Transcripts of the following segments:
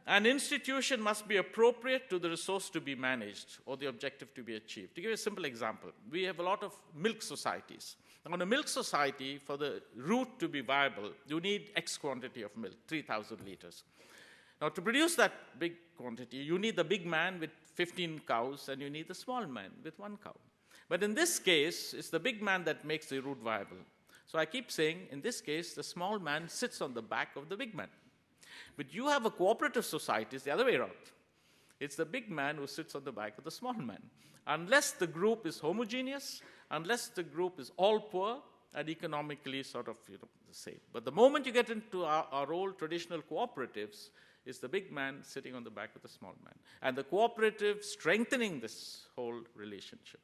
an institution must be appropriate to the resource to be managed or the objective to be achieved. To give you a simple example, we have a lot of milk societies. Now, in a milk society, for the route to be viable, you need X quantity of milk, 3,000 liters. Now, to produce that big quantity, you need the big man with 15 cows, and you need the small man with 1 cow. But in this case, it's the big man that makes the route viable. So I keep saying, in this case, the small man sits on the back of the big man. But you have a cooperative society, it's the other way around. It's the big man who sits on the back of the small man. Unless the group is homogeneous, unless the group is all poor and economically sort of the same. But the moment you get into our old traditional cooperatives, it's the big man sitting on the back of the small man. And the cooperative strengthening this whole relationship.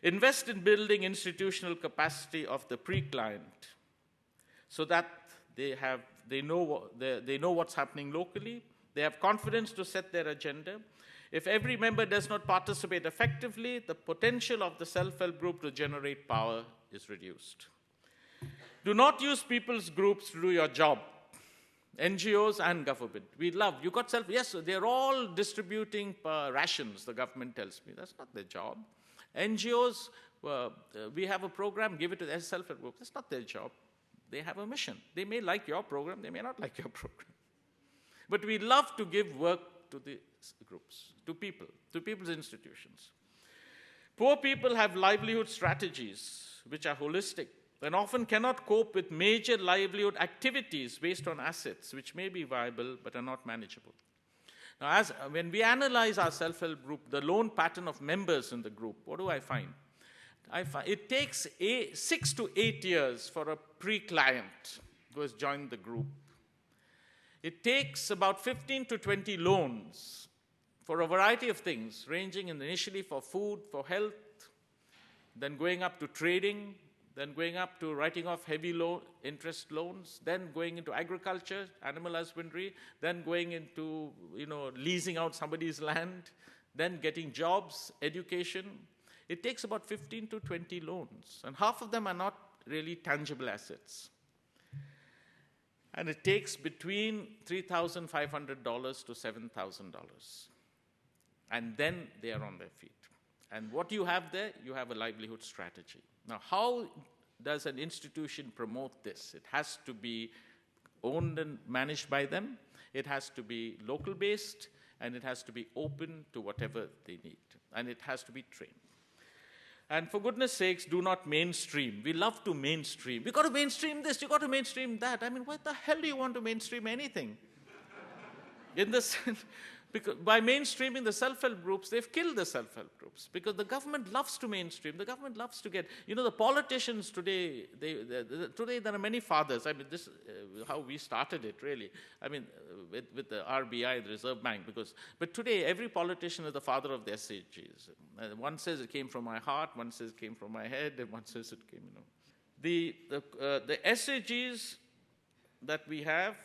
Invest in building institutional capacity of the pre-client so that they know what's happening locally. They have confidence to set their agenda. If every member does not participate effectively, the potential of the self-help group to generate power is reduced. Do not use people's groups to do your job. NGOs and government. You got yes, they're all distributing rations, the government tells me. That's not their job. NGOs, we have a program, give it to their self-help group. That's not their job. They have a mission. They may like your program, they may not like your program. But we love to give work to the groups, to people's institutions. Poor people have livelihood strategies which are holistic and often cannot cope with major livelihood activities based on assets which may be viable but are not manageable. Now, when we analyze our self-help group, the lone pattern of members in the group, what do I find? It takes 6 to 8 years for a pre-client who has joined the group. It takes about 15 to 20 loans for a variety of things, ranging initially for food, for health, then going up to trading, then going up to writing off heavy interest loans, then going into agriculture, animal husbandry, then going into leasing out somebody's land, then getting jobs, education. It takes about 15 to 20 loans, and half of them are not really tangible assets. And it takes between $3,500 to $7,000. And then they are on their feet. And what you have there, you have a livelihood strategy. Now, how does an institution promote this? It has to be owned and managed by them. It has to be local-based, and it has to be open to whatever they need. And it has to be trained. And for goodness sakes, do not mainstream. We love to mainstream. We've got to mainstream this, you've got to mainstream that. I mean, what the hell do you want to mainstream anything? Because by mainstreaming the self-help groups, they've killed the self-help groups because the government loves to mainstream. The government loves to get, the politicians today, today there are many fathers. I mean, this is how we started it, really. I mean, with the RBI, the Reserve Bank, but today every politician is the father of the SAGs. One says it came from my heart, one says it came from my head, and one says it came, The SAGs that we have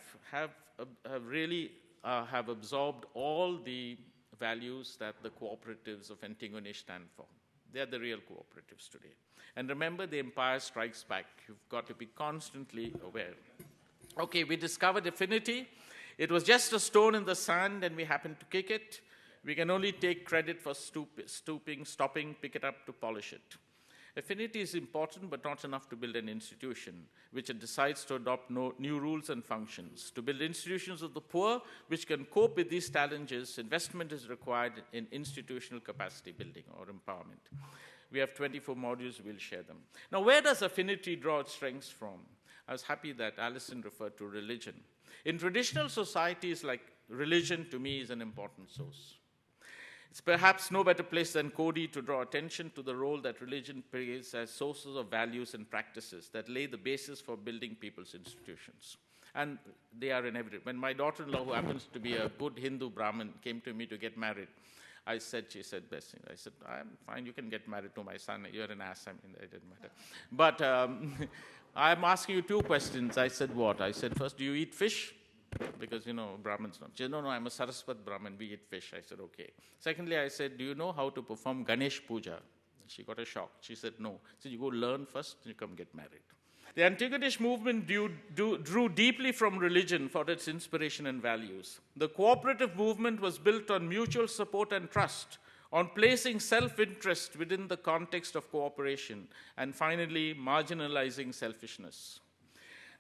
really have absorbed all the values that the cooperatives of Antigone stand for. They are the real cooperatives today. And remember, the empire strikes back. You've got to be constantly aware. Okay, we discovered affinity. It was just a stone in the sand, and we happened to kick it. We can only take credit for stopping, pick it up to polish it. Affinity is important, but not enough to build an institution which decides to adopt new rules and functions. To build institutions of the poor which can cope with these challenges, investment is required in institutional capacity building or empowerment. We have 24 modules, we'll share them. Now, where does affinity draw its strengths from? I was happy that Alison referred to religion. In traditional societies, like religion, to me, is an important source. It's perhaps no better place than Cody to draw attention to the role that religion plays as sources of values and practices that lay the basis for building people's institutions. And they are in every. When my daughter-in-law, who happens to be a good Hindu Brahmin, came to me to get married, she said, best thing. I said, I'm fine, you can get married to my son. You're an ass. I mean, it didn't matter. But I'm asking you 2 questions. I said, what? I said, first, do you eat fish? Because, Brahmins don't. She said, no, I'm a Saraswat Brahmin, we eat fish. I said, okay. Secondly, I said, do you know how to perform Ganesh Puja? She got a shock. She said, no. I said, you go learn first, and you come get married. The Antigonish movement drew deeply from religion for its inspiration and values. The cooperative movement was built on mutual support and trust, on placing self-interest within the context of cooperation, and finally, marginalizing selfishness.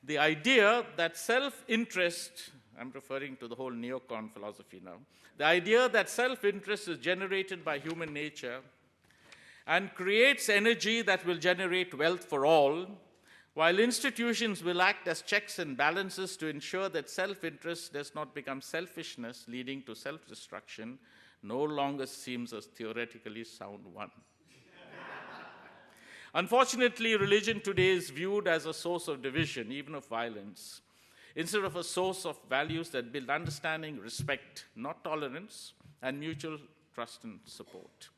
The idea that self-interest, I'm referring to the whole neocon philosophy now, the idea that self-interest is generated by human nature and creates energy that will generate wealth for all, while institutions will act as checks and balances to ensure that self-interest does not become selfishness, leading to self-destruction, no longer seems a theoretically sound one. Unfortunately, religion today is viewed as a source of division, even of violence, instead of a source of values that build understanding, respect, not tolerance, and mutual trust and support.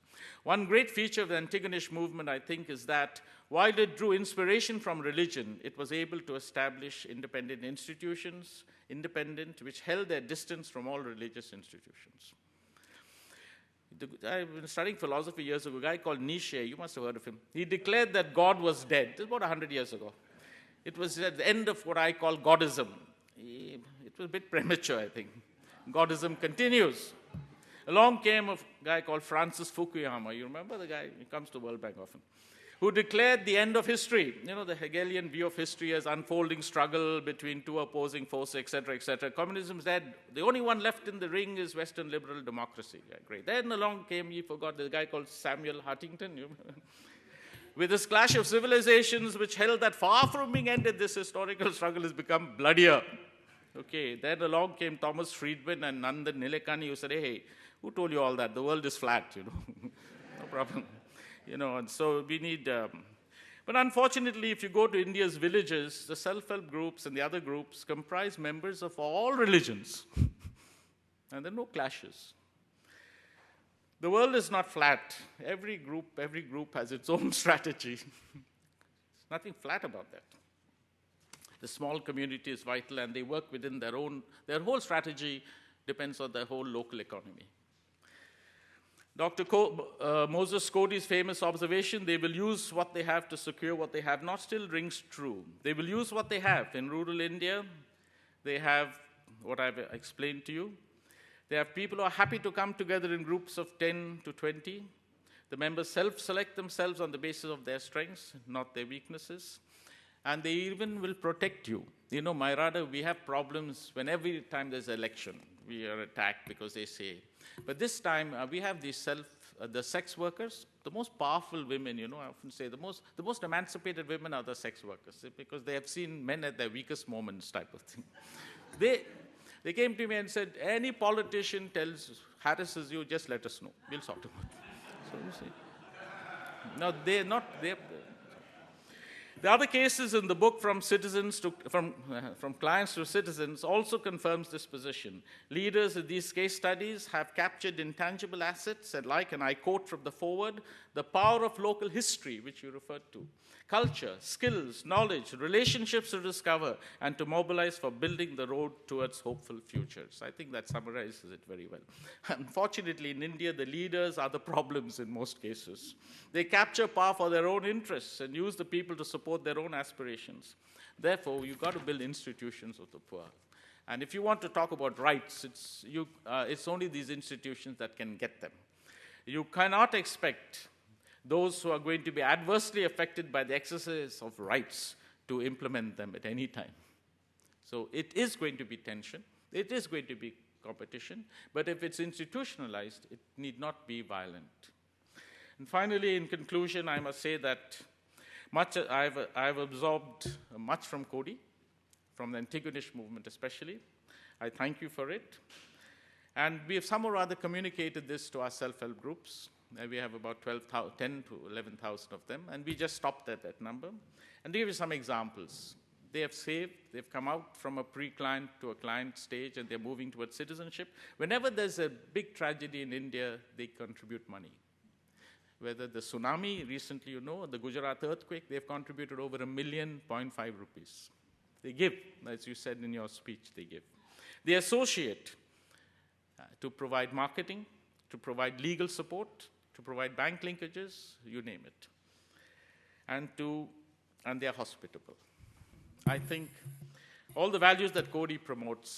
One great feature of the Antigonish movement, I think, is that while it drew inspiration from religion, it was able to establish independent institutions, which held their distance from all religious institutions. I've been studying philosophy years ago. A guy called Nietzsche, you must have heard of him. He declared that God was dead. This was about 100 years ago. It was at the end of what I call Godism. It was a bit premature, I think. Godism continues. Along came a guy called Francis Fukuyama. You remember the guy? He comes to World Bank often. Who declared the end of history. You know, the Hegelian view of history as unfolding struggle between two opposing forces, etc., etc. Communism is dead. The only one left in the ring is Western liberal democracy. Yeah, great. Then along came, you forgot, the guy called Samuel Huntington. With this clash of civilizations which held that far from being ended, this historical struggle has become bloodier. Okay, then along came Thomas Friedman and Nandan Nilekani, who said, hey, who told you all that? The world is flat, No problem. And so we need... but unfortunately, if you go to India's villages, the self-help groups and the other groups comprise members of all religions. And there are no clashes. The world is not flat. Every group has its own strategy. There's nothing flat about that. The small community is vital, and they work within their whole strategy depends on their whole local economy. Dr. Moses Cody's famous observation, they will use what they have to secure what they have not, still rings true. They will use what they have. In rural India, they have what I've explained to you. They have people who are happy to come together in groups of 10 to 20. The members self-select themselves on the basis of their strengths, not their weaknesses. And they even will protect you. MYRADA, we have problems when every time there's an election. We are attacked because they say. But this time, we have the sex workers, the most powerful women, I often say, the most emancipated women are the sex workers, because they have seen men at their weakest moments type of thing. They came to me and said, any politician harasses you, just let us know. We'll sort him out. So you see. Now, the other cases in the book from clients to citizens also confirms this position. Leaders in these case studies have captured intangible assets and and I quote from the foreword, the power of local history, which you referred to, culture, skills, knowledge, relationships to discover and to mobilize for building the road towards hopeful futures. I think that summarizes it very well. Unfortunately, in India, the leaders are the problems in most cases. They capture power for their own interests and use the people to support their own aspirations. Therefore, you've got to build institutions of the poor. And if you want to talk about rights, it's only these institutions that can get them. You cannot expect those who are going to be adversely affected by the exercise of rights to implement them at any time. So it is going to be tension. It is going to be competition. But if it's institutionalized, it need not be violent. And finally, in conclusion, I must say that I've absorbed much from Cody, from the Antigonish movement especially. I thank you for it. And we have some or other communicated this to our self-help groups. We have about 10 to 11,000 of them, and we just stopped at that number. And to give you some examples, they have saved, they've come out from a pre-client to a client stage, and they're moving towards citizenship. Whenever there's a big tragedy in India, they contribute money. Whether the tsunami recently, the Gujarat earthquake, they've contributed over $1.5 million. They give, as you said in your speech, they give. They associate to provide marketing, to provide legal support, to provide bank linkages, you name it. And they're hospitable. I think all the values that Cody promotes